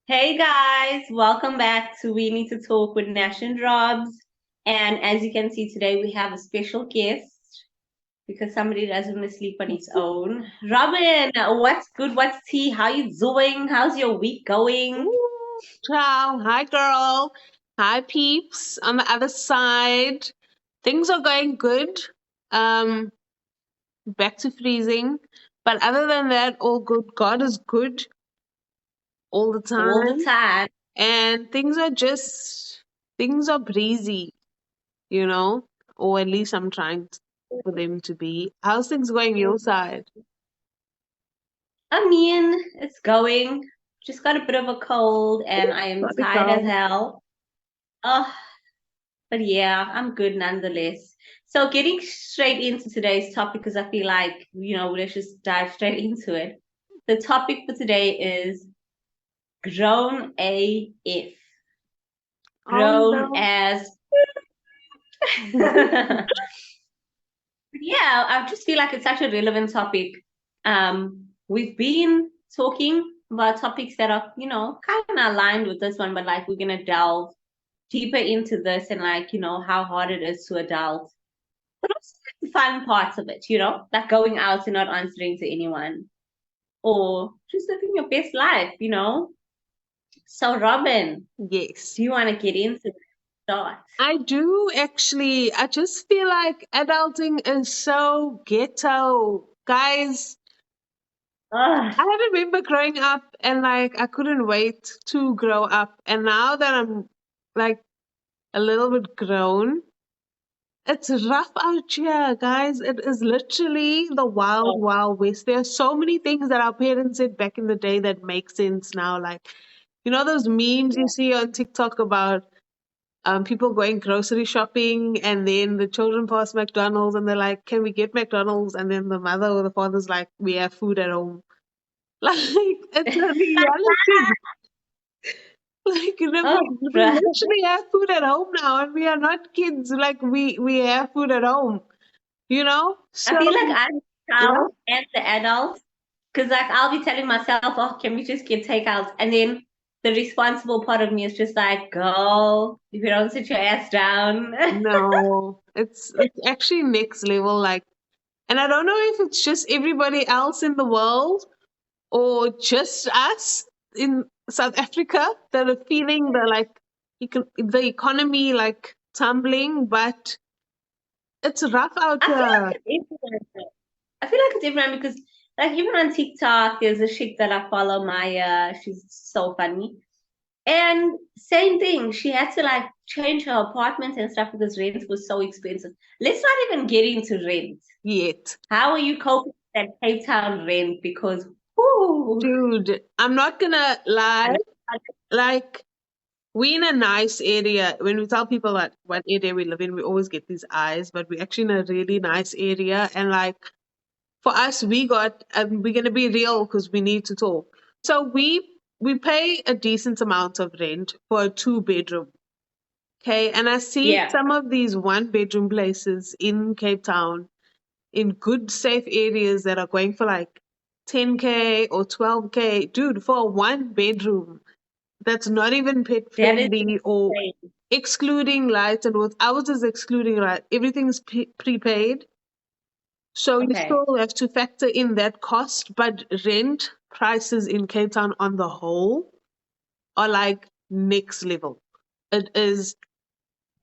Hey guys, welcome back to We Need to Talk with Nash and Robs. And as you can see today, we have a special guest because somebody doesn't want to sleep on his own. Robin, what's good? What's tea? How you doing? How's your week going? Ooh, ciao. Hi, girl. Hi, peeps. On the other side, things are going good. Um, Back to freezing. But other than that, all good. God is good all the All the time. time. And things are breezy, you know? Or at least I'm trying for them to be. How's things going your side? I mean, it's going. Just got a bit of a cold and I am Sorry, tired as girl. hell. Oh, but yeah, I'm good nonetheless. So getting straight into today's topic, because I feel like, let's just dive straight into it. The topic for today is grown AF. Oh, Grown no. as yeah, I just feel like it's such a relevant topic. We've been talking about topics that are, kind of aligned with this one, but like we're gonna delve deeper into this and like, how hard it is to adult. But also like, the fun parts of it, like going out and not answering to anyone or just living your best life. So, Robin, Yes. do you want to get into the start? I do actually. I just feel like adulting is so ghetto. Guys, Ugh, I remember growing up and like I couldn't wait to grow up. And now that I'm like a little bit grown, it's rough out here, guys. It is literally the wild, oh, wild west. There are so many things that our parents said back in the day that make sense now. Like, those memes you yeah. see on TikTok about people going grocery shopping and then the children pass McDonald's and they're like, can we get McDonald's? And then the mother or the father's like, we have food at home. Like, it's a reality. Like, Oh, we bruh. literally have food at home now and we are not kids. Like, we have food at home, you know? I So, feel like I'm the yeah. child and the adult because, like, I'll be telling myself, oh, can we just get takeouts? And then the responsible part of me is just like, girl, if you don't sit your ass down. No, it's actually next level. Like, and I don't know if it's just everybody else in the world or just us in South Africa that are feeling the like the economy like tumbling, but it's rough out I feel here. like it's everyone. I feel like it's everyone because, like, even on TikTok, there's a chick that I follow, Maya. She's so funny. And same thing, she had to like change her apartment and stuff because rent was so expensive. Let's not even get into rent. Yet. How are you coping with that Cape Town rent? Because, whoo, Dude, I'm not gonna lie. Like, we in a nice area. When we tell people like what area we live in, we always get these eyes, but we're actually in a really nice area. And like for us, we're gonna be real because we need to talk. So we pay a decent amount of rent for a two-bedroom. Okay, and I see yeah, some of these one-bedroom places in Cape Town in good safe areas that are going for like 10K or 12K. Dude, for a one bedroom that's not even pet that is friendly or insane. excluding lights and with ours is excluding light. Everything's prepaid. So you Okay. still have to factor in that cost, but rent prices in Cape Town on the whole are like next level. It is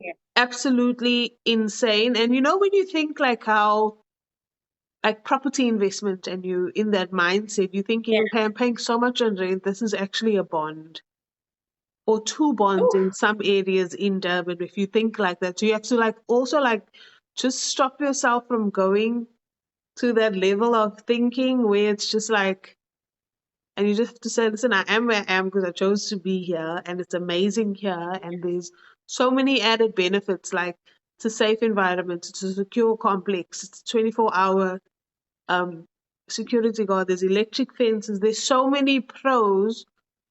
Yeah. absolutely insane. And when you think like how like property investment and you in that mindset, you're thinking, Yeah. okay, I'm paying so much on rent, this is actually a bond or two bonds Ooh, in some areas in Durban. If you think like that, so you have to like also like just stop yourself from going to that level of thinking where it's just like, and you just have to say, listen, I am where I am because I chose to be here and it's amazing here. And there's so many added benefits like it's a safe environment, it's a secure complex, it's 24-hour um, security guard, there's electric fences, there's so many pros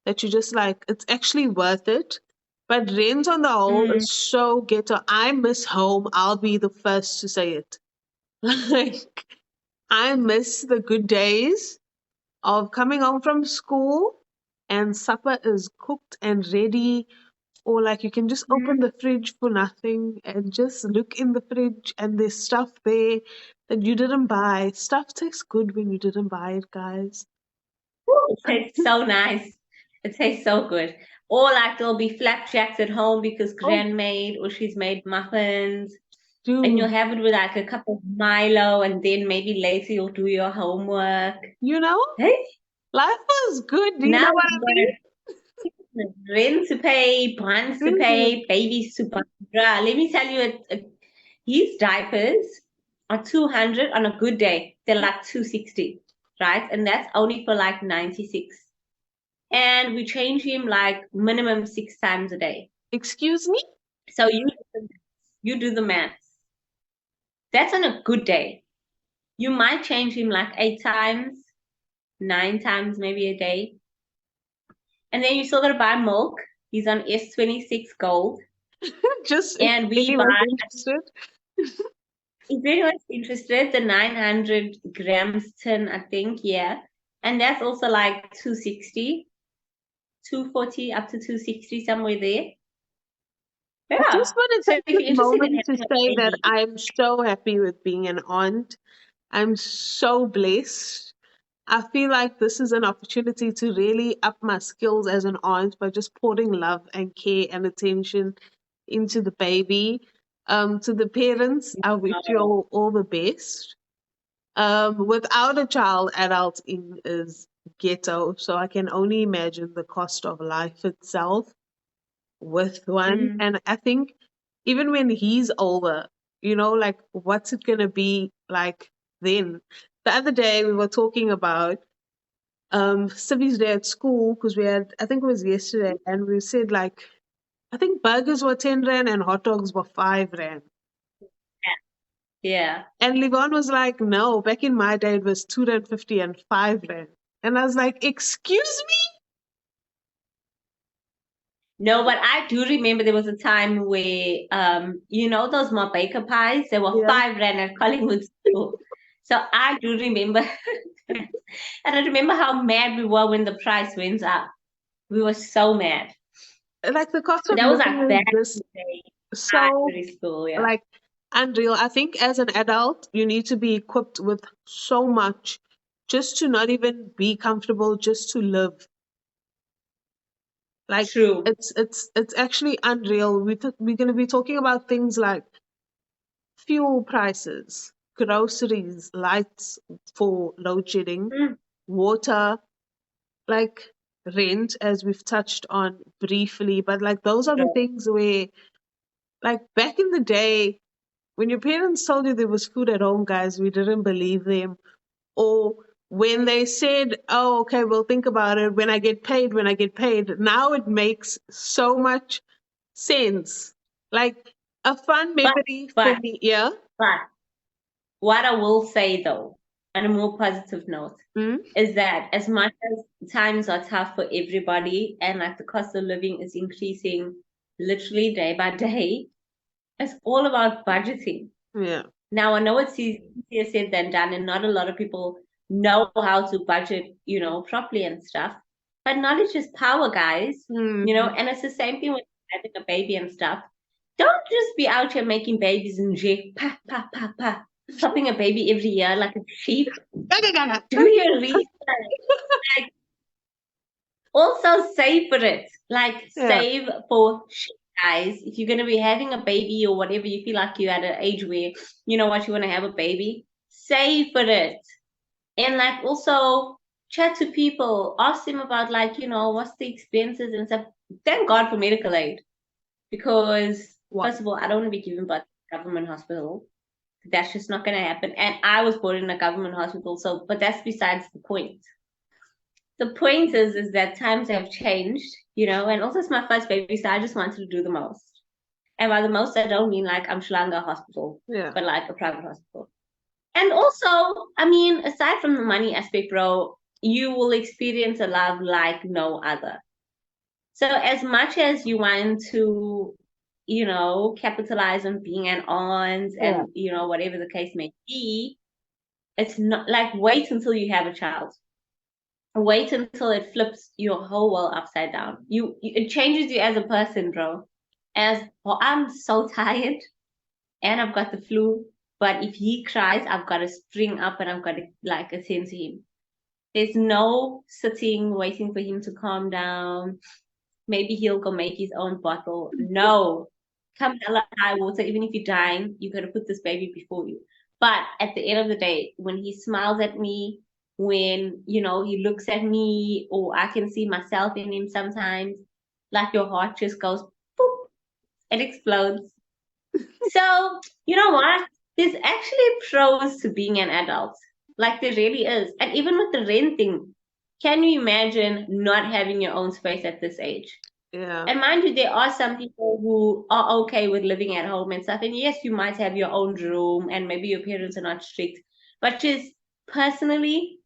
that you just like, it's actually worth it. But rent on the whole mm, is so ghetto. I miss home. I'll be the first to say it. Like, I miss the good days of coming home from school. and supper is cooked and ready, or like you can just open the fridge for nothing and just look in the fridge and there's stuff there that you didn't buy. Stuff tastes good when you didn't buy it, guys. It tastes so nice. It tastes so good. Or like there'll be flapjacks at home because Oh, Gran made or she's made muffins. And you'll dude, have it with like a cup of Milo, and then maybe later you'll do your homework. you know, Hey, life was good. Do you now know what I mean? we're rent to pay, bonds to Dude, pay, babies to buy. Bruh, let me tell you, his diapers are 200 on a good day. They're like 260, right? And that's only for like 96. And we change him like minimum 6 times a day. excuse me? So you do the math. That's on a good day. You might change him like 8 times, 9 times maybe a day. And then you still gotta buy milk. He's on S26 gold. Just if And we anyone's buy, interested. if anyone's interested, the 900 grams tin, I think, yeah. And that's also like 260, 240 up to 260, somewhere there. I just Yeah. want to So take if this you're interested in moment to having a say that baby, I'm so happy with being an aunt. I'm so blessed. I feel like this is an opportunity to really up my skills as an aunt by just pouring love and care and attention into the baby. To the parents, I wish you oh, all the best. Without a child, adulting is ghetto, so I can only imagine the cost of life itself with one. mm, And I think even when he's older, like what's it gonna be like then? The other day we were talking about Sibby's day at school because we had, I think it was yesterday, and we said like I think burgers were 10 rand and hot dogs were 5 rand. yeah. And Livon was like, no, back in my day it was 2 rand 50 and 5 rand. And I was like, excuse No, but I do remember there was a time where, those more baker pies, they me? were Yeah. 5 rand at Collingwood School. So I do remember, and I remember how mad we were when the price went up. We were so mad. Like the cost of That was living like back is in just the day, so primary school, yeah. like unreal. I think as an adult, you need to be equipped with so much just to not even be comfortable, just to live. Like True. it's actually unreal. We're going to be talking about things like fuel prices, groceries, lights for load shedding, Mm, water, like rent, as we've touched on briefly. But like those are the true. things where, like back in the day, when your parents told you there was food at home, guys, we didn't believe them. Or when they said, oh, okay, we'll think about it when I get paid. Now it makes so much sense. Like a fun But, memory for but, me. Yeah. but, what I will say though, on a more positive note, Mm? is that as much as times are tough for everybody and like the cost of living is increasing literally day by day, it's all about budgeting. Yeah. Now, I know it's easier said than done, and not a lot of people know how to budget, properly and stuff. But knowledge is power, guys. Mm. And it's the same thing with having a baby and stuff. Don't just be out here making babies and pa, pa, pa, pa, popping a baby every year like a sheep. Do your research. Like, also save for it. Like Yeah. save for shit, guys. If you're gonna be having a baby or whatever, you feel like you're at an age where you know what you want to have a baby, save for it. And like also chat to people, ask them about like, what's the expenses and stuff. Thank God for medical aid. Because What? first of all, I don't want to be given birth in a government hospital. That's just not gonna happen. And I was born in a government hospital, so but that's besides the point. The point is that times have changed, and also it's my first baby, so I just wanted to do the most. And by the most, I don't mean like I'm Shlanga Hospital, Yeah. but like a private hospital. And also, I mean, aside from the money aspect, bro, you will experience a love like no other. So as much as you want to, capitalize on being an aunt Yeah. and, whatever the case may be, it's not like wait until you have a child. wait until it flips your whole world upside down. It changes you as a person, bro. As well, I'm so tired and I've got the flu, but if he cries, I've got to spring up and I've got to like attend to him. There's no sitting waiting for him to calm down. Maybe he'll go make his own bottle. No, come hella high water. Even if you're dying, you got to put this baby before you. But at the end of the day, when he smiles at me, when he looks at me, or I can see myself in him sometimes, like your heart just goes boop, it explodes. So you know what? There's actually pros to being an adult. Like there really is. And even with the rent thing, can you imagine not having your own space at this age? Yeah. And mind you, there are some people who are okay with living at home and stuff. And yes, you might have your own room and maybe your parents are not strict. But just personally,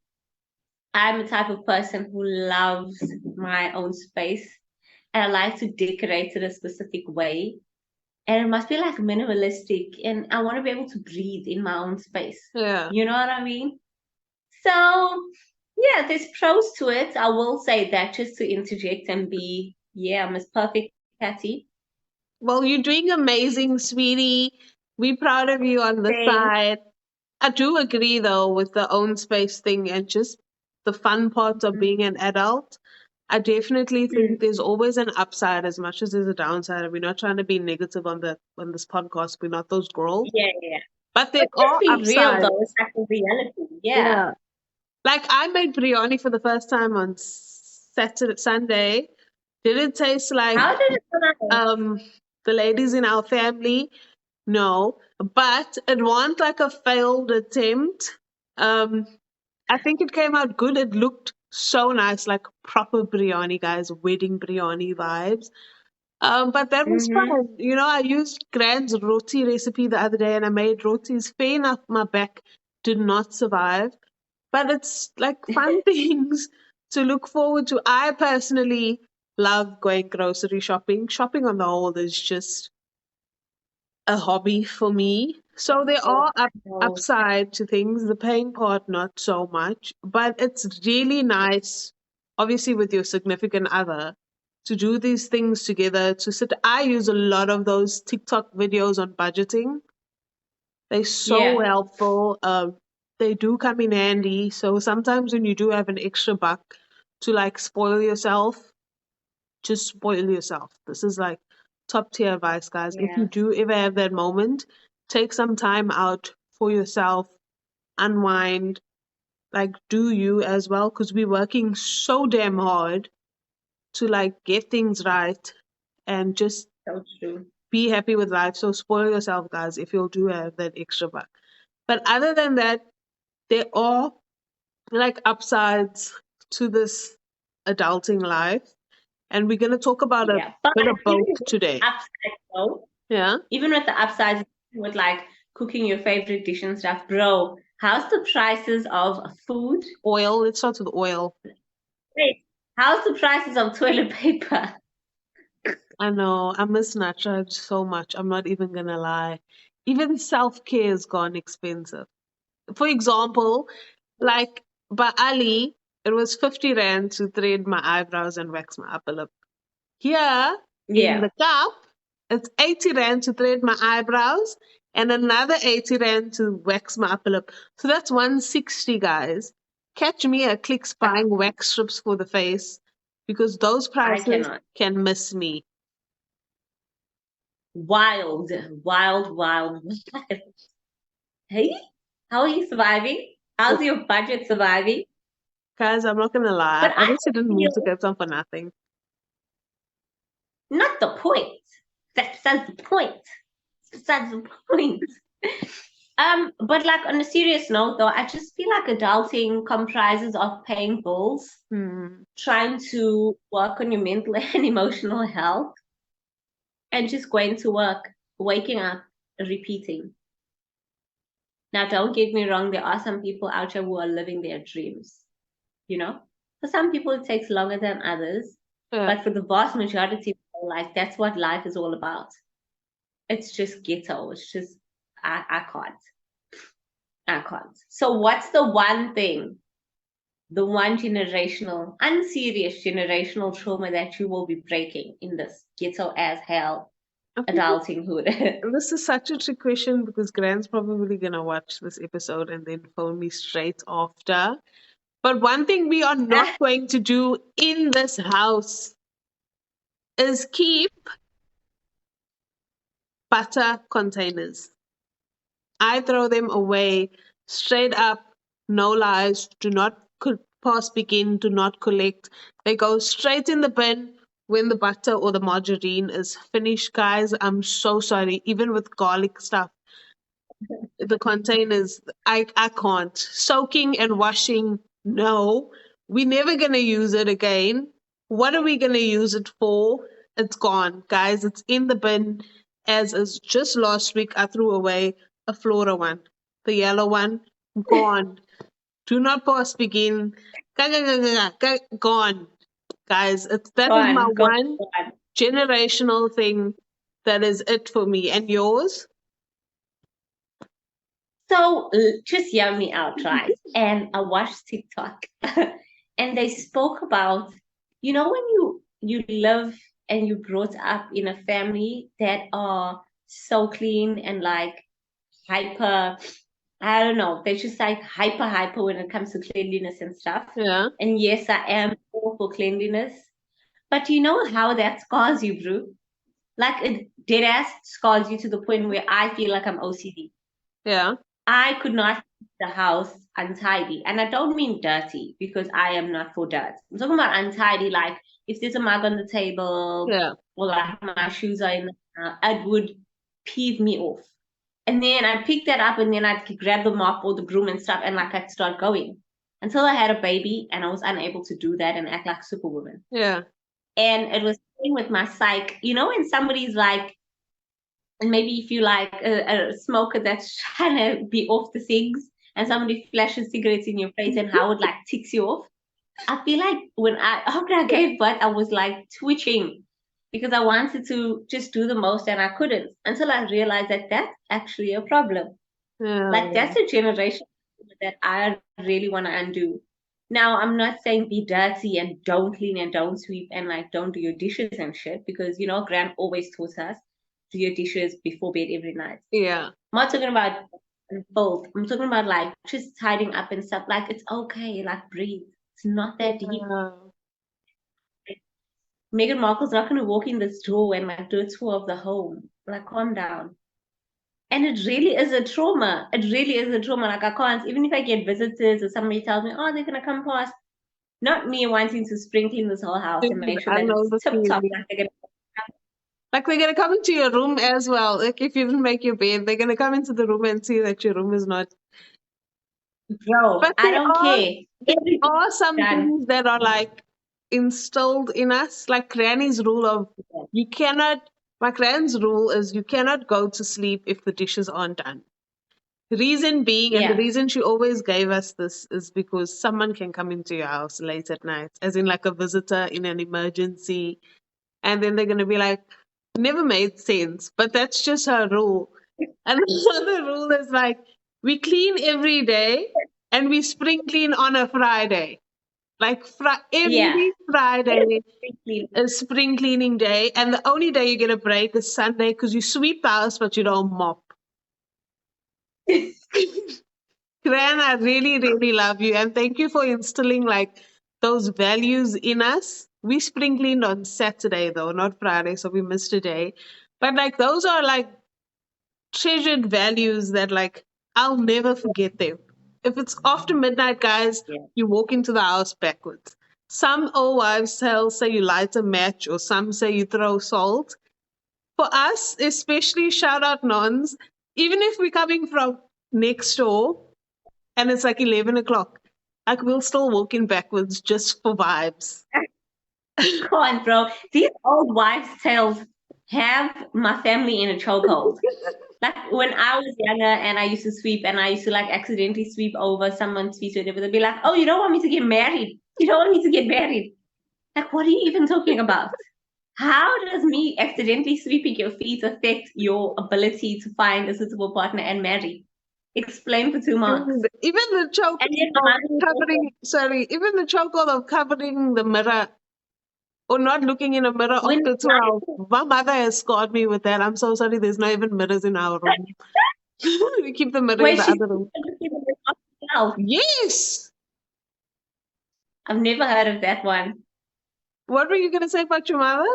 I'm the type of person who loves my own space. And I like to decorate it a specific way. And it must be like minimalistic. And I want to be able to breathe in my own space. Yeah. You know what I mean? So, yeah, there's pros to it. I will say that just to interject and be, yeah, Miss Perfect Patty. Well, you're doing amazing, sweetie. We're proud of you on the Thanks. side. I do agree, though, with the own space thing and just the fun parts of being an adult. I definitely think there's always an upside as much as there's a downside. And we're not trying to be negative on this podcast. We're not those girls. Yeah, yeah. But there But just are be real upsides. though. It's like a reality. Yeah. Yeah. Like I made biryani for the first time on Sunday. Did it taste like How did it come out? um the ladies in our family? No, but it wasn't like a failed attempt. I think it came out good. It looked so nice, like proper biryani, guys, wedding biryani vibes. But that was Mm-hmm. fun. I used Grand's roti recipe the other day and I made rotis. Fair enough, my back did not survive. But it's like fun things to look forward to. I personally love going grocery shopping. Shopping on the whole is just a hobby for me. So there Oh, are no. upside to things, the paying part not so much, but it's really nice, obviously with your significant other, to do these things together, to sit. I use a lot of those TikTok videos on budgeting. They're so Yeah. helpful. They do come in handy. So sometimes when you do have an extra buck to like spoil yourself, just spoil yourself. This is like top tier advice, guys. If you Yeah. do ever have that moment, take some time out for yourself, unwind, like do you as well, because we're working so damn hard to like get things right and just So true. be happy with life. So spoil yourself, guys, if you do have that extra buck. But other than that, there are like upsides to this adulting life. And we're going to talk about a Yeah. But bit of even both with today. the upside though, Yeah. even with the upsides, with like cooking your favorite dish and stuff, bro, how's the prices of food? Oil. Let's start with oil. Wait, how's the prices of toilet paper? I know. I miss Nacha so much. I'm not even going to lie. Even self care has gone expensive. For example, like by Ali, it was 50 Rand to thread my eyebrows and wax my upper lip. Here in Yeah. the cup, it's 80 Rand to thread my eyebrows and another 80 Rand to wax my upper lip. So that's 160, guys. Catch me at Clicks buying wax strips for the face because those I prices cannot. can miss me. Wild, wild, wild. Hey, how are you surviving? How's your budget surviving? Guys, I'm not gonna lie. But I I obviously didn't move to feel Cape Town for nothing. not the point. That's the point. That's the point. But like on a serious note though, I just feel like adulting comprises of paying bills, Hmm. trying to work on your mental and emotional health, and just going to work, waking up, repeating. Now, don't get me wrong, there are some people out here who are living their dreams, you know? For some people, it takes longer than others, Yeah. but for the vast majority, like that's what life is all about. It's just ghetto. It's just, I can't. I can't. So, what's the one thing the one generational, unserious generational trauma that you will be breaking in this ghetto as hell I think adultinghood? this is such a trick question because Grant's probably gonna watch this episode and then phone me straight after. But one thing we are not going to do in this house is keep butter containers. I throw them away straight up, no lies, do not pass begin, do not collect. They go straight in the bin when the butter or the margarine is finished, guys. I'm so sorry. Even with garlic stuff, the containers, I can't. Soaking and washing, no. We're never gonna use it again. What are we gonna use it for? It's gone, guys. It's in the bin. As is just last week, I threw away a Flora one, the yellow one, gone. Do not pass begin. Gone, guys. That is my Go one on. generational thing. That is it for me. And yours? So just hear me out, right? And I watched TikTok and they spoke about, when you live and you brought up in a family that are so clean and like hyper, I don't know, they're just like hyper when it comes to cleanliness and stuff. Yeah. And yes, I am all for cleanliness, but you know how that scars you, bro? Like it dead ass scars you to the point where I feel like I'm OCD. Yeah. I could not keep the house untidy. And I don't mean dirty because I am not for dirt. I'm talking about untidy, like if there's a mug on the table Yeah. or like my shoes are in it would peeve me off. And then I'd pick that up and then I'd grab the mop or the broom and stuff and like I'd start going. Until I had a baby and I was unable to do that and act like Superwoman. Yeah. And it was with my psych. You know when somebody's like, and maybe if you like a smoker that's trying to be off the cigs and somebody flashes cigarettes in your face and how it like ticks you off. I feel like after I gave birth, I was like twitching because I wanted to just do the most and I couldn't until I realized that that's actually a problem. Like Yeah. that's a generation that I really want to undo. Now, I'm not saying be dirty and don't clean and don't sweep and like don't do your dishes and shit because Gran always taught us do your dishes before bed every night. Yeah. I'm not talking about both. I'm talking about like just tidying up and stuff. Like it's okay, like breathe. It's not that deep. Yeah. Meghan Markle's not gonna walk in this door and like do a tour of the home. Like calm down. And it really is a trauma. It really is a trauma. Like I can't, even if I get visitors or somebody tells me, oh, they're gonna come past, not me wanting to sprinkle this whole house and make sure I that know it's the tip top. feeling. Like they're gonna come into your room as well. Like if you didn't make your bed, they're gonna come into the room and see that your room is not. Bro, But I don't care. there Everything are some done. things that are like instilled in us, like Granny's rule of you cannot. My Gran's rule is you cannot go to sleep if the dishes aren't done. Reason being, and the Yeah. reason she always gave us this is because someone can come into your house late at night, as in like a visitor in an emergency, and then they're gonna be like, never made sense, but that's just her rule. And the other rule is like, we clean every day and we spring clean on a Friday. Like Yeah. every Friday Clean. is spring cleaning day, and the only day you get a break is Sunday because you sweep the house but you don't mop. Gran, I really, really love you, and thank you for instilling like those values in us. We spring cleaned on Saturday though, not Friday, so we missed a day. But like those are like treasured values that like I'll never forget them. If it's after midnight, guys, Yeah. you walk into the house backwards. Some old wives tale say you light a match, or some say you throw salt. For us, especially shout out nuns, even if we're coming from next door and it's like 11 o'clock, like we'll still walk in backwards just for vibes. Come on, bro. These old wives' tales have my family in a chokehold. Like when I was younger and I used to sweep and I used to like accidentally sweep over someone's feet or whatever, they'd be like, oh, you don't want me to get married. You don't want me to get married. Like, what are you even talking about? How does me accidentally sweeping your feet affect your ability to find a suitable partner and marry? explain for 2 marks. Even the And choking then my of mother was also, covering, sorry, even the chokehold of covering the mirror or not looking in a mirror when after my 12. My mother has scarred me with that. I'm so sorry. There's not even mirrors in our room. We keep the mirror in wait, the she's other room. Yes. I've never heard of that one. What were you going to say about your mother?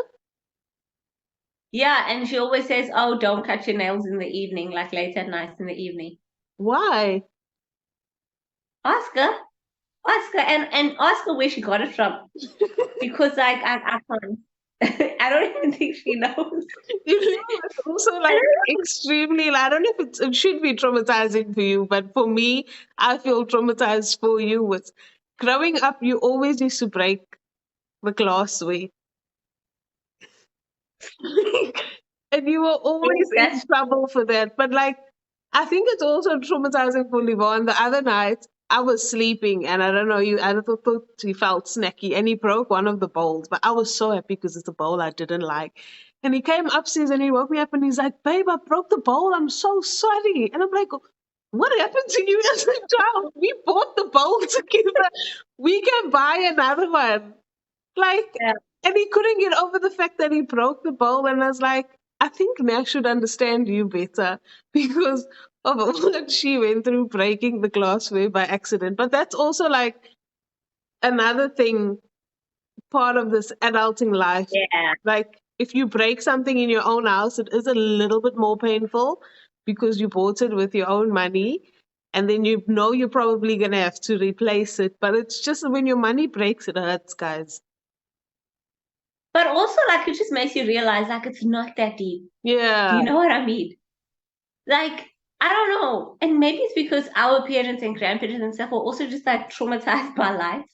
Yeah, and she always says, "Oh, don't cut your nails in the evening, like late at night in the evening." Why? Ask her, ask her, and ask her where she got it from. Because like I can't. I don't even think she knows. You know, it's also like extremely, I don't know if it should be traumatizing for you, but for me, I feel traumatized for you with growing up, you always used to break the glassware. And you were Yes, always in that's trouble for that. But like, I think it's also traumatizing for Livon. The other night, I was sleeping and I don't know, I thought he felt snacky and he broke one of the bowls. But I was so happy because it's a bowl I didn't like. And he came upstairs and he woke me up and he's like, "Babe, I broke the bowl. I'm so sorry." And I'm like, "What happened to you as a child? We bought the bowl together. We can buy another one." Like, yeah. and he couldn't get over the fact that he broke the bowl. And I was like, I think Nash should understand you better because of what she went through breaking the glassware by accident. But that's also like another thing, part of this adulting life. Yeah. Like, if you break something in your own house, it is a little bit more painful because you bought it with your own money. And then you know you're probably going to have to replace it. But it's just when your money breaks, it hurts, guys. But also like it just makes you realize like it's not that deep. Do Yeah. you know what I mean? Like, I don't know. And maybe it's because our parents and grandparents and stuff were also just like traumatized by life.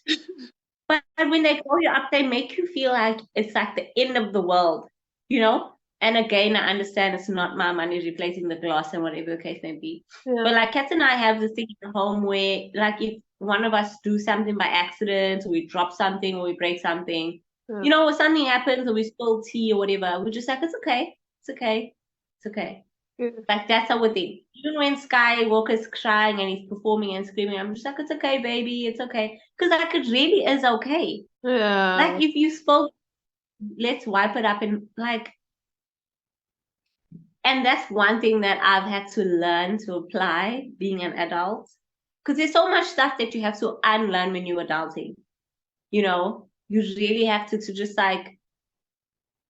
But when they grow you up, they make you feel like it's like the end of the world, you know? And again, I understand it's not my money replacing the glass and whatever the case may be. Yeah. But like Kat and I have this thing at home where like if one of us do something by accident or we drop something or we break something, Yeah. you know, or something happens or we spill tea or whatever, we're just like, it's okay. It's okay. It's okay. Yeah. Like that's our thing. Even when Skywalker's crying and he's performing and screaming, I'm just like, it's okay, baby, it's okay. Because like it really is okay. Yeah. Like if you spoke, let's wipe it up and like, and that's one thing that I've had to learn to apply being an adult. Because there's so much stuff that you have to unlearn when you're adulting. You know, you really have to just like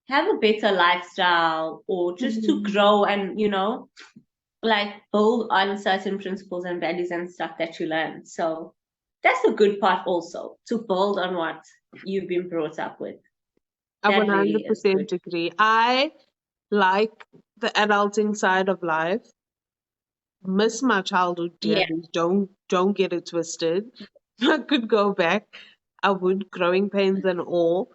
have a better lifestyle or just to Mhm. grow and, you know, like build on certain principles and values and stuff that you learn. So that's the good part also to build on what you've been brought up with. I That really is 100% good. agree. I like the adulting side of life. Miss my childhood Yeah, dearly. Don't get it twisted. I could go back. I would, growing pains and all.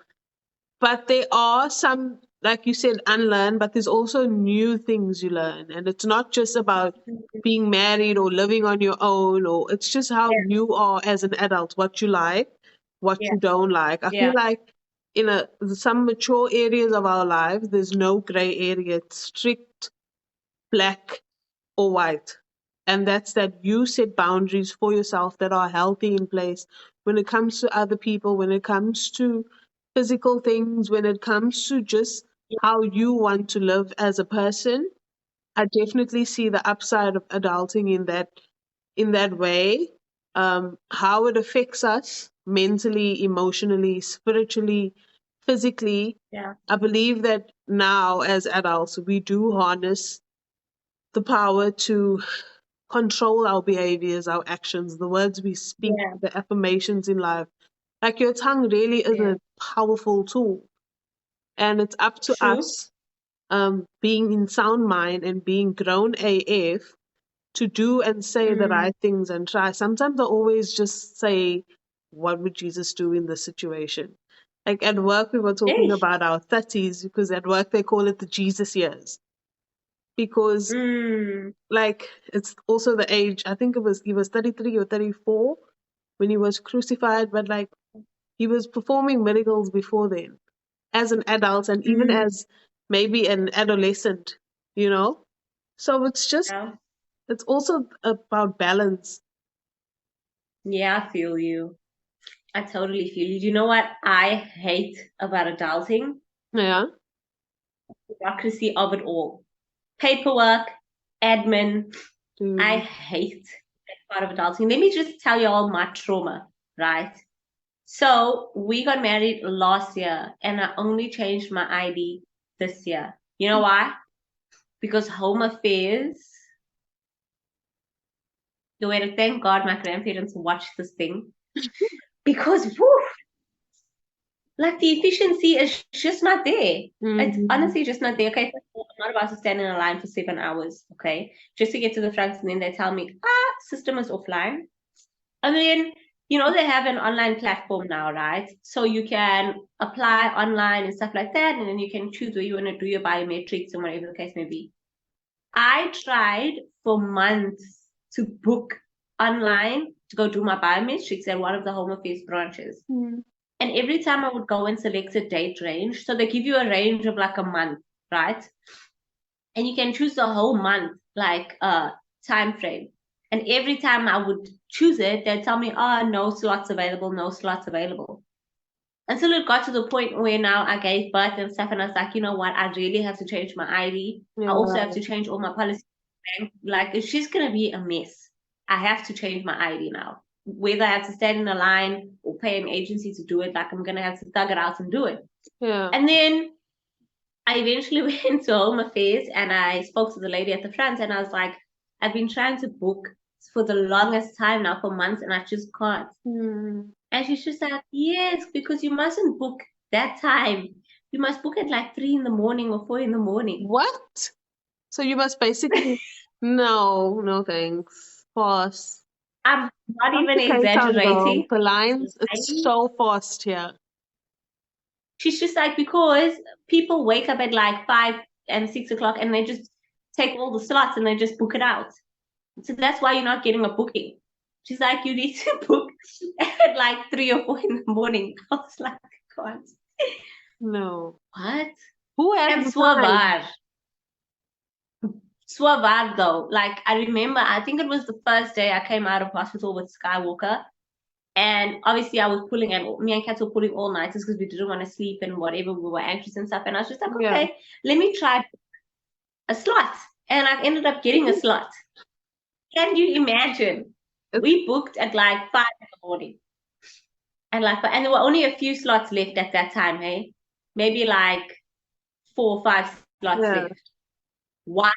But there are some, like you said, unlearn, but there's also new things you learn. And it's not just about being married or living on your own, or it's just how yeah, you are as an adult, what you like, what yeah, you don't like. I feel yeah, like in some mature areas of our lives, there's no gray area. It's strict black or white. And that's that you set boundaries for yourself that are healthy in place when it comes to other people, when it comes to physical things, when it comes to just how you want to live as a person. I definitely see the upside of adulting in that way. How it affects us mentally, emotionally, spiritually, physically. yeah, I believe that now as adults we do harness the power to control our behaviors, our actions, the words we speak, yeah, the affirmations in life. Like your tongue really is yeah. a powerful tool. And it's up to True. us, being in sound mind and being grown AF, to do and say the Mm. right things and try. Sometimes I always just say, what would Jesus do in this situation? Like at work, we were talking Hey. about our 30s because at work they call it the Jesus years. Because Mm. like it's also the age, I think he was 33 or 34 when he was crucified, but like he was performing miracles before then as an adult and even Mm. as maybe an adolescent, you know? So it's just Yeah. It's also about balance. Yeah, I feel you. I totally feel you. Do you know what I hate about adulting? Yeah. Bureaucracy of it all. Paperwork, admin. I Mm. hate that part of adulting. Let me just tell you all my trauma, right? So we got married last year and I only changed my ID this year. You know why? Because Home Affairs, the way to thank God my grandparents watched this thing. Because whew, like the efficiency is just not there. It's Mm. honestly just not there. Okay, first of all, I'm not about to stand in a line for 7 hours, okay, just to get to the front, and then they tell me, system is offline. And then, they have an online platform now, right? So you can apply online and stuff like that, and then you can choose where you want to do your biometrics and whatever the case may be. I tried for months to book online to go do my biometrics at one of the Home Affairs branches. Mm. And every time I would go and select a date range, so they give you a range of like a month, right? And you can choose the whole month, like time frame. And every time I would choose it, they'd tell me, oh, no slots available, no slots available. Until it got to the point where now I gave birth and stuff, and I was like, you know what? I really have to change my ID. I also have Yeah. to change all my policies. Like, it's just going to be a mess. I have to change my ID now. Whether I have to stand in a line or pay an agency to do it, like, I'm going to have to thug it out and do it. Yeah. And then I eventually went to Home Affairs and I spoke to the lady at the front and I was like, I've been trying to book for the longest time now for months and I just can't. Mm. And she's just like, yes, because you mustn't book that time. You must book at like 3 in the morning or 4 in the morning. What? So you must basically, no, no thanks. Pause. I'm not Come even to Cape Town, girl. exaggerating. The lines, it's so fast here. She's just like, because people wake up at like 5 and 6 o'clock and they just take all the slots and they just book it out. So that's why you're not getting a booking. She's like, you need to book at like 3 or 4 in the morning. I was like, God. No. What? Who has And the time? Swavar though. Like I remember, I think it was the first day I came out of hospital with Skywalker. And obviously I was pulling and me and Kat were pulling all nighters because we didn't want to sleep and whatever, we were anxious and stuff. And I was just like, Yeah. okay, let me try a slot. And I ended up getting a slot. Can you imagine? We booked at like 5 in the morning. And there were only a few slots left at that time, hey? Maybe like 4 or 5 slots Yeah. left. Wild,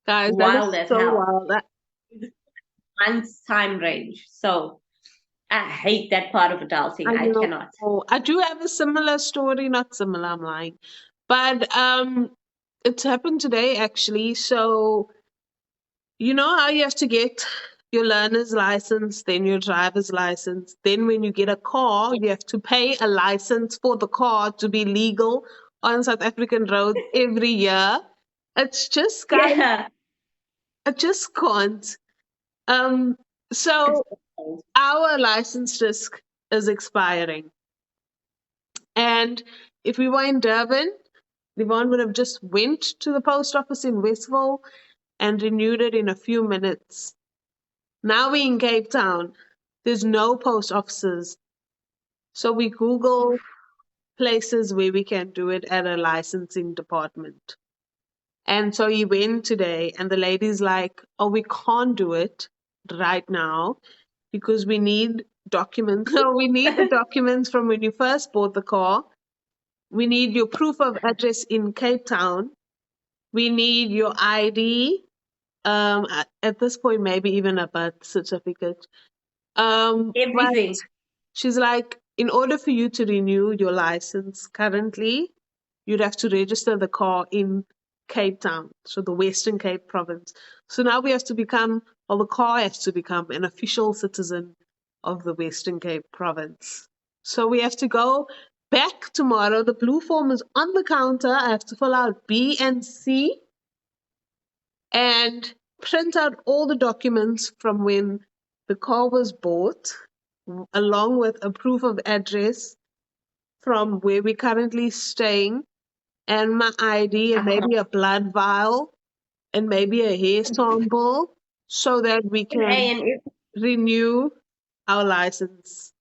Guys, that wild is as so hell. wild. Month's time range. So I hate that part of adulting. I I know. cannot. I do have a similar story, not similar, I'm lying. But it's happened today actually. So you know how you have to get your learner's license, then your driver's license. Then when you get a car, you have to pay a license for the car to be legal on South African roads every year. It's just, guys, Yeah. I just can't. Um, so our license risk is expiring. And if we were in Durban, Yvonne would have just went to the post office in Westville and renewed it in a few minutes. Now we're in Cape Town. There's no post offices. So we Google places where we can do it at a licensing department. And so he went today and the lady's like, oh, we can't do it right now because we need documents. So we need the documents from when you first bought the car. We need your proof of address in Cape Town. We need your ID. At this point, maybe even a birth certificate. But Everything. she's like, in order for you to renew your license currently, you'd have to register the car in Cape Town, so the Western Cape province. So now we have to become, or the car has to become an official citizen of the Western Cape province. So we have to go back tomorrow. The blue form is on the counter. I have to fill out B and C and print out all the documents from when the car was bought, along with a proof of address from where we're currently staying, and my ID, and maybe a blood vial, and maybe a hair sample. so that we In A can and F. renew our license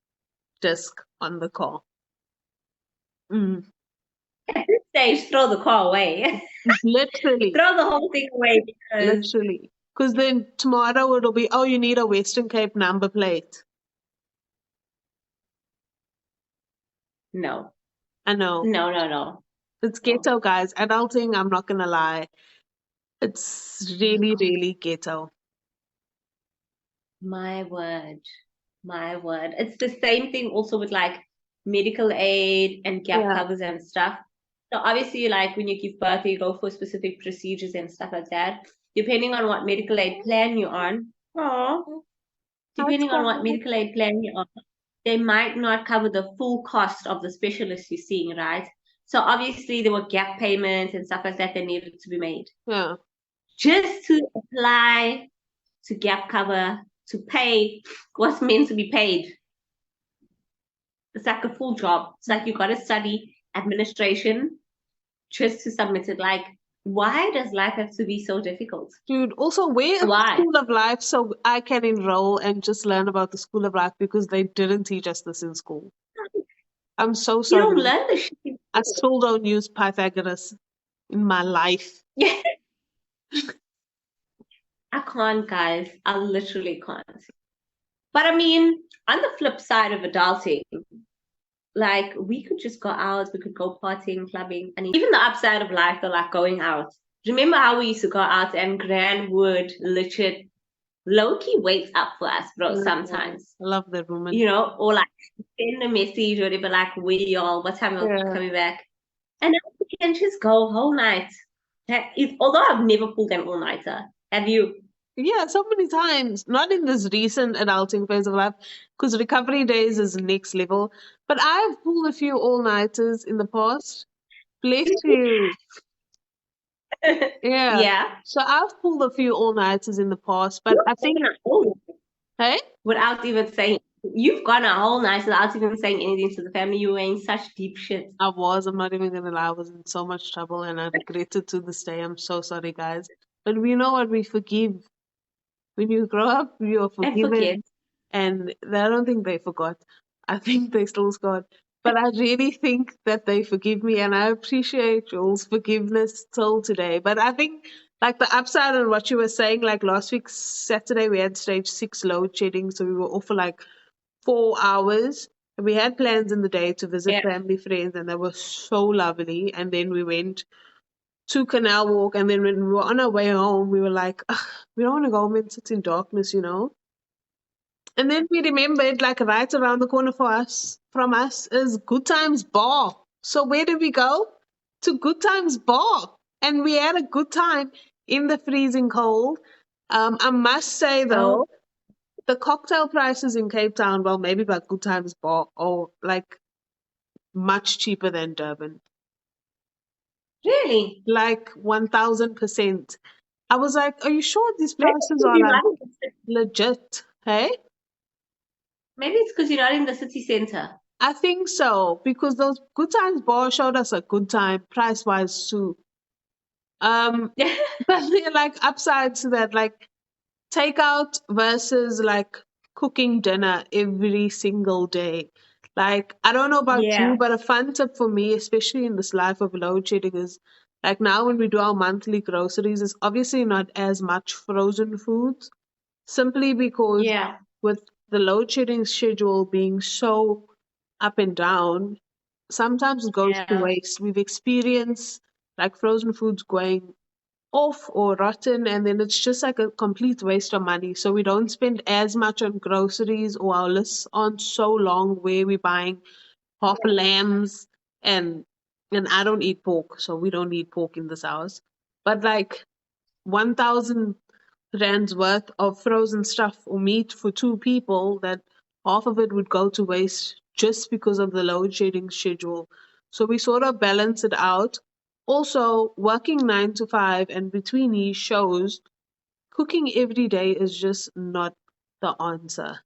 disc on the car. Mm. At this stage, throw the car away. Literally, Throw the whole thing away because literally. Because then tomorrow it'll be, oh, you need a Western Cape number plate. no, I know. no, no, no, It's no. ghetto, guys. Adulting, I'm not gonna lie. It's My really, God, really ghetto. my word, my word. It's the same thing also with like medical aid and gap Yeah. covers and stuff. So obviously, like when you give birth, you go for specific procedures and stuff like that. Depending on what medical aid plan you're on, That's depending on what fine. medical aid plan you're on, they might not cover the full cost of the specialist you're seeing, right? So obviously there were gap payments and stuff like that that needed to be made. Yeah. Just to apply to gap cover, to pay what's meant to be paid. It's like a full job. It's like you got to study administration just to submit it. Like, why does life have to be so difficult? Dude, also, where is the Why? School of Life so I can enroll and just learn about the School of Life because they didn't teach us this in school. I'm so You don't sorry. learn the shit in I school. still don't use Pythagoras in my life. I can't, guys. I literally can't. But I mean, on the flip side of adulting, like we could just go out, we could go partying, clubbing, and even the upside of life, though, like going out. Remember how we used to go out and Gran would legit low-key waits up for us, bro, Yeah, sometimes. I love that woman. You know, or like send a message or whatever, like where y'all, what time y'all Yeah. coming back? And now we can just go whole night. That is, although I've never pulled an all-nighter. Have you? Yeah, so many times. Not in this recent adulting phase of life, because recovery days is next level. But I've pulled a few all-nighters in the past. Bless you. Yeah. Yeah. So I've pulled a few all-nighters in the past, but You've I gone think, a whole hey, without even saying, you've gone a whole night without even saying anything to the family. You were in such deep shit. I'm not even gonna lie, I was in so much trouble and I regret it to this day. I'm so sorry, guys. But we know what we forgive. When you grow up, you are And forget. forgiven. And I don't think they forgot. I think they still scored. But I really think that they forgive me and I appreciate Joel's forgiveness till today. But I think like the upside on what you were saying, like last week Saturday we had stage 6 load shedding, so we were off for like 4 hours. And we had plans in the day to visit Yeah. family friends and they were so lovely. And then we went to Canal Walk and then when we were on our way home we were like, "Ugh, we don't want to go home and sit in darkness, you know." And then we remembered, like right around the corner from us is Good Times Bar. So where did we go? To Good Times Bar. And we had a good time in the freezing cold. I must say though, So, the cocktail prices in Cape Town, well, maybe by Good Times Bar, are like much cheaper than Durban. really? Like 1000%. I was like, are you sure these Maybe it's prices 'cause are you're like not in the city. legit? Hey? Maybe it's because you're not in the city center. I think so because those Good Times Bar showed us a good time price wise too. But they're like upside to that, like takeout versus like cooking dinner every single day. Like I don't know about you, Yeah. but a fun tip for me, especially in this life of load shedding, is like now when we do our monthly groceries, it's obviously not as much frozen foods simply because Yeah. with the load shedding schedule being so up and down, sometimes it goes to Yeah. waste. We've experienced like frozen foods going off or rotten, and then it's just like a complete waste of money. So we don't spend as much on groceries, or our lists aren't so long where we're buying half lambs and I don't eat pork, so we don't eat pork in this house. But like 1,000 rand's worth of frozen stuff or meat for two people, that half of it would go to waste just because of the load shedding schedule. So we sort of balance it out. Also, working 9 to 5 and between these shows, cooking every day is just not the answer.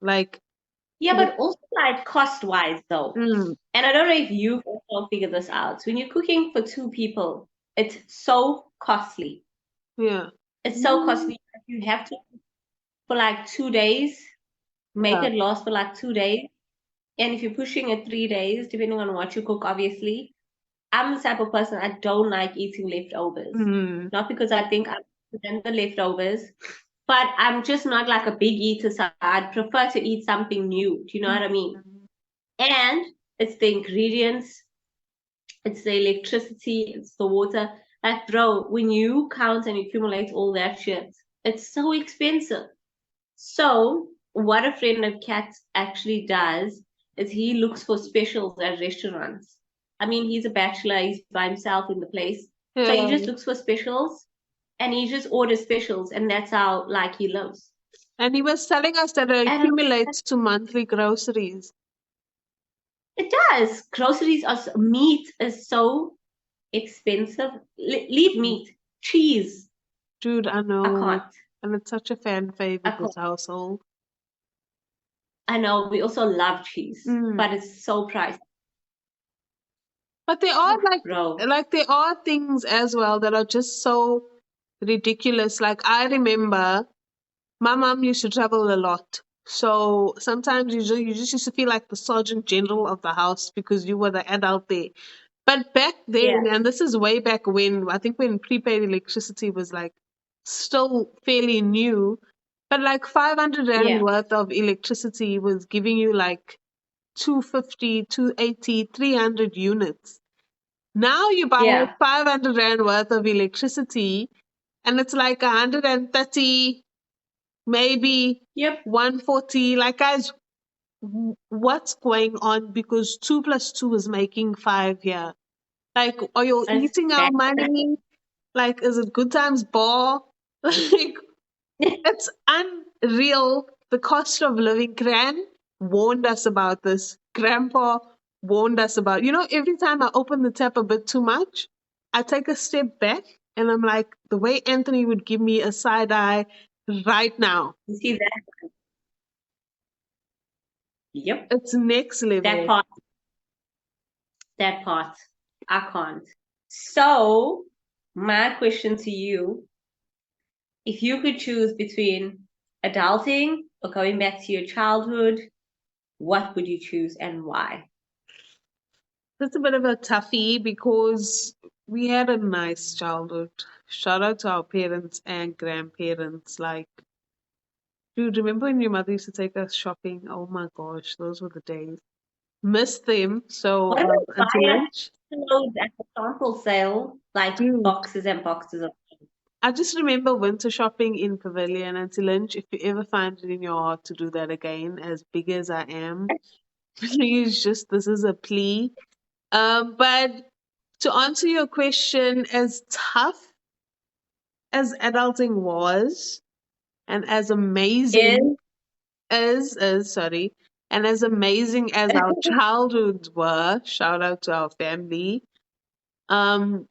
Like, Yeah, but also like cost wise though. mm, And I don't know if you've also figured this out. When you're cooking for two people, it's so costly. yeah, It's so costly. you have to for like 2 days, make Yeah. it last for like 2 days. And if you're pushing it 3 days, depending on what you cook, obviously, I'm the type of person I don't like eating leftovers. Mm. Not because I think I'm better than the leftovers, but I'm just not like a big eater. So I'd prefer to eat something new. Do you know what I mean? And it's the ingredients, it's the electricity, it's the water. Like, bro, when you count and accumulate all that shit, it's so expensive. So, what a friend of Kat's actually does is he looks for specials at restaurants. I mean, he's a bachelor, he's by himself in the place. So he Yeah. just looks for specials and he just orders specials, and that's how like he lives. And he was telling us that it And accumulates to monthly groceries. it does. Groceries are meat is so expensive. Leave meat, cheese. Dude, I I know. can't. And it's such a fan I favorite, can't. this household. I know we also love cheese, Mm. but it's so pricey. But there are Bro. like there are things as well that are just so ridiculous. Like I remember my mom used to travel a lot. So sometimes you just used to feel like the sergeant general of the house because you were the adult there. But back Yeah. then, and this is way back when, I think when prepaid electricity was like still fairly new, but like 500 rand Yeah. worth of electricity was giving you like 250, 280, 300 units. Now you buy Yeah. 500 rand worth of electricity and it's like 130, maybe Yep. 140. Like, guys, what's going on? Because 2 plus 2 is making 5 here. Like, are you It's eating our bad. money? Like, is it good times bar? Like, it's unreal. The cost of living. Gran warned us about this. Grandpa warned us about. Every time I open the tap a bit too much, I take a step back and I'm like, the way Anthony would give me a side eye right now. You see that? Yep. It's next That level. part. That part. I can't. So, my question to you, if you could choose between adulting or going back to your childhood, what would you choose and why? That's a bit of a toughie because we had a nice childhood. Shout out to our parents and grandparents. Like, dude, remember when your mother used to take us shopping? Oh my gosh, those were the days. Miss them. So What about until fire lunch, clothes at the sample sale? Like dude. boxes and boxes of I just remember winter shopping in Pavilion until lunch. If you ever find it in your heart to do that again, as big as I am, please just this is a plea. But to answer your question, as tough as adulting was, and as amazing is as sorry, and as amazing as our childhoods were, shout out to our family. Um,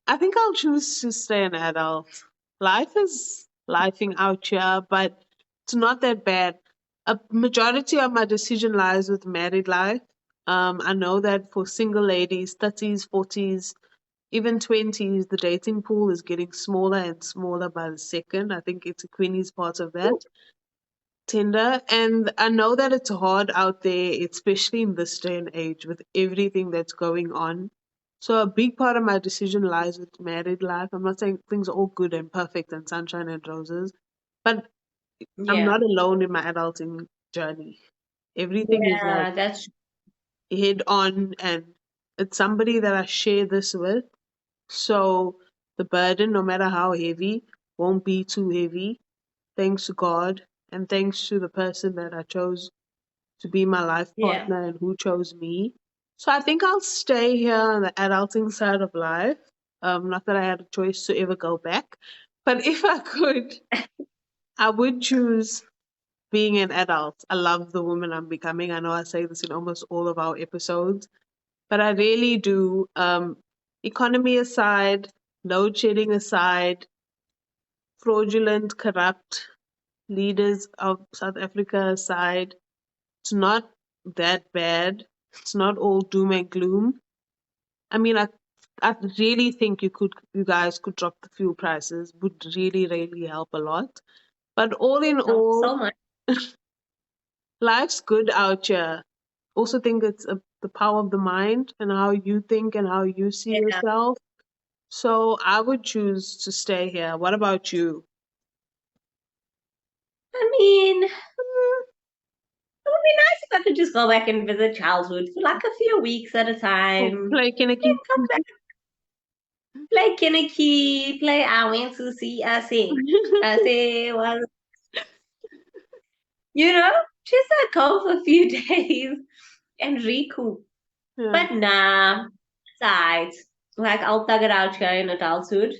I think I'll choose to stay an adult. Life is lifing out here, but it's not that bad. A majority of my decision lies with married life. I know that for single ladies, 30s, 40s, even 20s, the dating pool is getting smaller and smaller by the second. I think it's Queenie's part of that. Tinder. And I know that it's hard out there, especially in this day and age with everything that's going on. So a big part of my decision lies with married life. I'm not saying things are all good and perfect and sunshine and roses, but I'm yeah. not alone in my adulting journey. Everything is like Yeah, that's head on and it's somebody that I share this with. So the burden, no matter how heavy, won't be too heavy. Thanks to God and thanks to the person that I chose to be my life yeah. partner and who chose me. So I think I'll stay here on the adulting side of life. Not that I had a choice to ever go back, but if I could, I would choose being an adult. I love the woman I'm becoming. I know I say this in almost all of our episodes, but I really do. Economy aside, load shedding aside, fraudulent, corrupt leaders of South Africa aside, it's not that bad. It's not all doom and gloom. I mean, I really think you guys could drop the fuel prices. Would really, really help a lot. But all in Oh, all, so much. life's good out here. Also think it's the power of the mind and how you think and how you see Yeah. yourself. So I would choose to stay here. What about you? I mean, it would be nice if I could just go back and visit childhood for like a few weeks at a Oh, time. play Then Kinnicky. come back, play Kinnicky, play I went to see I say. I say was just like go for a few days and recoup. Yeah. But nah, besides, like I'll thug it out here in adulthood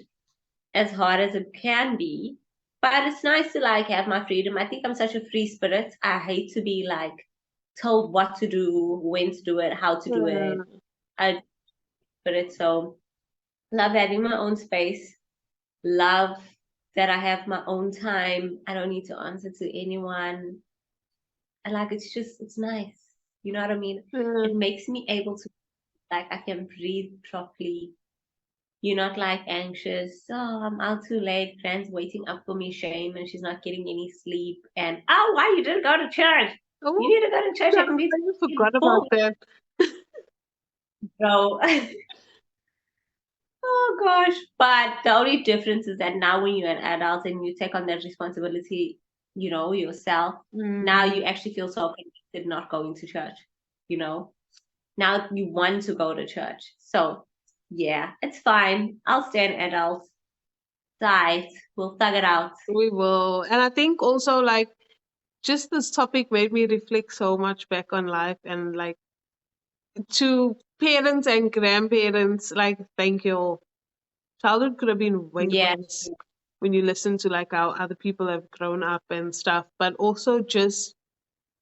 as hard as it can be. But it's nice to like have my freedom. I think I'm such a free spirit. I hate to be like told what to do, when to do it, how to do it. Yeah. I but it's so love having my own space. Love that I have my own time. I don't need to answer to anyone. And like it's nice. You know what I mean? Yeah. It makes me able to like I can breathe properly. You're not like anxious. Oh, I'm out too late. Friends waiting up for me, shame, and she's not getting any sleep. And oh, why you didn't go to church? You Oh, need to go to church. yeah, I can be I forgot about full, that. bro. Oh gosh. But the only difference is that now when you're an adult and you take on that responsibility, yourself, now Mm. you actually feel so convicted not going to church, you know? Now you want to go to church. So yeah, it's fine. I'll stay an adult. Right. We'll thug it out. We will. And I think also like just this topic made me reflect so much back on life and like to parents and grandparents, like thank you all. Childhood could have been way Yeah. worse when you listen to like how other people have grown up and stuff, but also just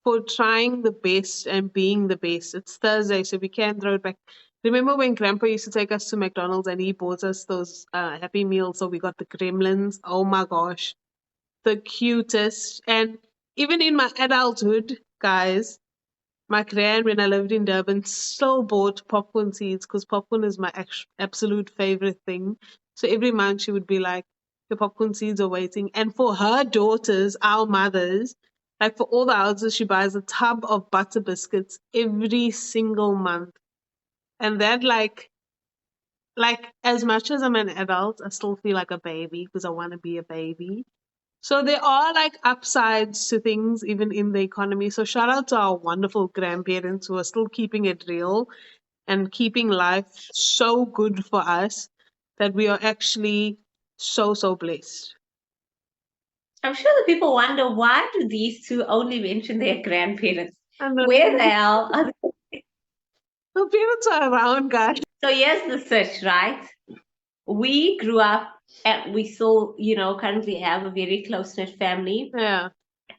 for trying the best and being the best. It's Thursday, so we can throw it back. Remember when Grandpa used to take us to McDonald's and he bought us those Happy Meals? So we got the gremlins. Oh my gosh, the cutest. And even in my adulthood, guys, my gran, when I lived in Durban, still bought popcorn seeds because popcorn is my absolute favorite thing. So every month she would be like, the popcorn seeds are waiting. And for her daughters, our mothers, like for all the houses, she buys a tub of butter biscuits every single month. And that like as much as I'm an adult, I still feel like a baby because I want to be a baby. So there are like upsides to things even in the economy. So shout out to our wonderful grandparents who are still keeping it real and keeping life so good for us that we are actually so blessed. I'm sure the people wonder why do these two only mention their grandparents? And Where the hell are they? the parents are around, guys. So here's the search, right? We grew up and we still, currently have a very close-knit family. Yeah.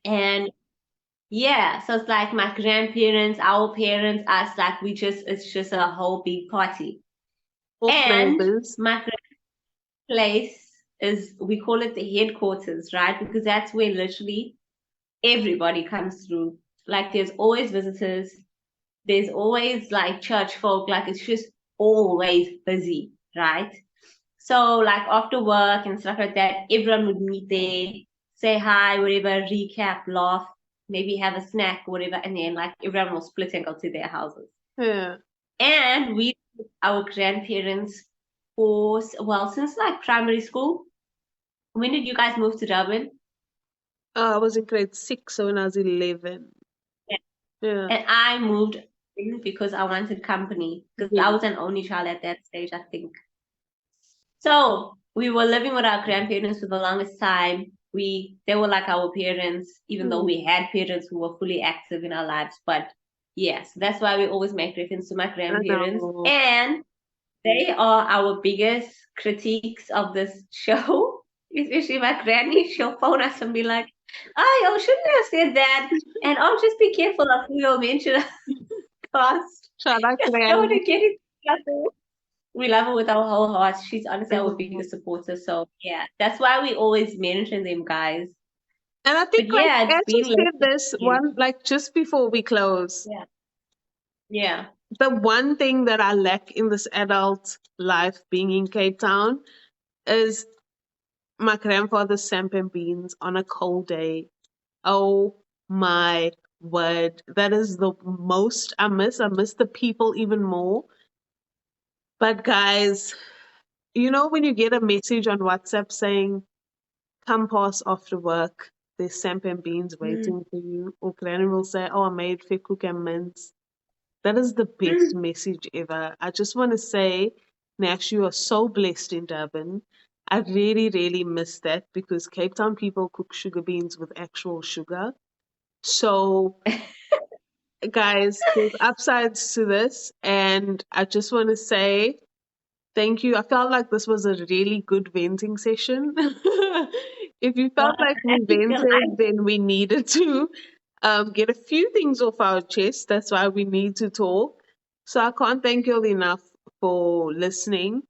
And yeah, so it's like my grandparents, our parents, us, like it's just a whole big party. All And flavors. my place is, we call it the headquarters, right? Because that's where literally everybody comes through. Like there's always visitors, there's always like church folk, like it's just always busy, right? So like after work and stuff like that, everyone would meet there, say hi, whatever, recap, laugh, maybe have a snack, whatever, and then like everyone will split and go to their houses. Yeah. And our grandparents since like primary school. When did you guys move to Durban? I was in grade 6, so when I was 11. Yeah. Yeah. And I moved in because I wanted company because Yeah. I was an only child at that stage, I think. So we were living with our grandparents for the longest time. They were like our parents, even though we had parents who were fully active in our lives. But yes, that's why we always make reference to my I grandparents. know. And they are our biggest critiques of this show. Especially my granny, she'll phone us and be like, "Oh, you shouldn't have said that." And oh, just be careful of who you'll mention cast. Shout out Just don't Granny. want to get it together. We love her with our whole hearts. She's honestly I our know. biggest supporter. So yeah, that's why we always mention them, guys. And I think But like yeah, it's as you been said this like one like just before we close. yeah, yeah. the one thing that I lack in this adult life being in Cape Town is my grandfather's samp and beans on a cold day. Oh my word. That is the most I miss. I miss the people even more. But guys, when you get a message on WhatsApp saying, come past after work, there's samp and beans Mm. waiting for you. Or Granny will say, oh, I made fekuk and mince. That is the best message ever. I just want to say, Nash, you are so blessed in Durban. I really, really miss that because Cape Town people cook sugar beans with actual sugar. So, guys, there's upsides to this. And I just want to say thank you. I felt like this was a really good venting session. If you felt like I we feel vented, then we needed to get a few things off our chest. That's why we need to talk. So I can't thank you all enough for listening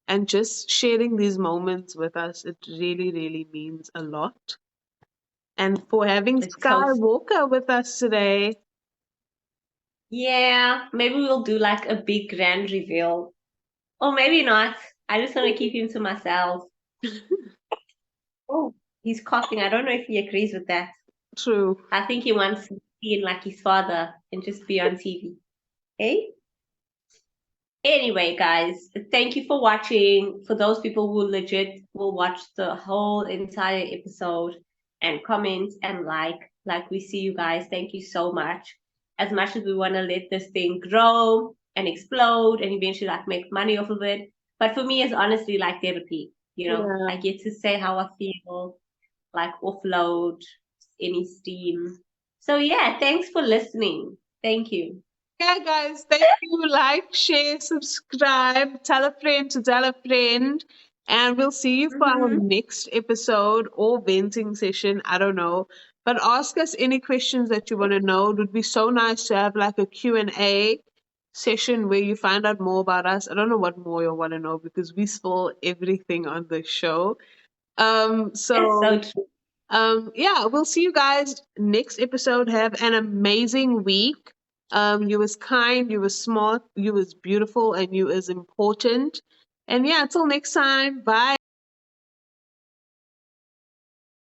and just sharing these moments with us. It really, really means a lot. And for having it's so Sky Walker with us today. yeah. Maybe we'll do like a big grand reveal, or maybe not. I just want to keep him to myself. Oh, he's coughing. I don't know if he agrees with that. True. I think he wants to be in like his father and just be on TV. Hey. Anyway, guys, thank you for watching. For those people who legit will watch the whole entire episode and comment and like we see you guys. Thank you so much. As much as we want to let this thing grow and explode and eventually like make money off of it. But for me, it's honestly like therapy. Yeah. I get to say how I feel, like offload any steam. So yeah, thanks for listening. Thank you. Yeah, guys, thank you. Like, share, subscribe, tell a friend to tell a friend. And we'll see you for our Mm-hmm. next episode or venting session. I don't know. But ask us any questions that you want to know. It would be so nice to have like a Q&A session where you find out more about us. I don't know what more you want to know because we spill everything on the show. Um, It's so so true. yeah, we'll see you guys next episode. Have an amazing week. You was kind, you was smart, you was beautiful, and you is important. And yeah, until next time, bye.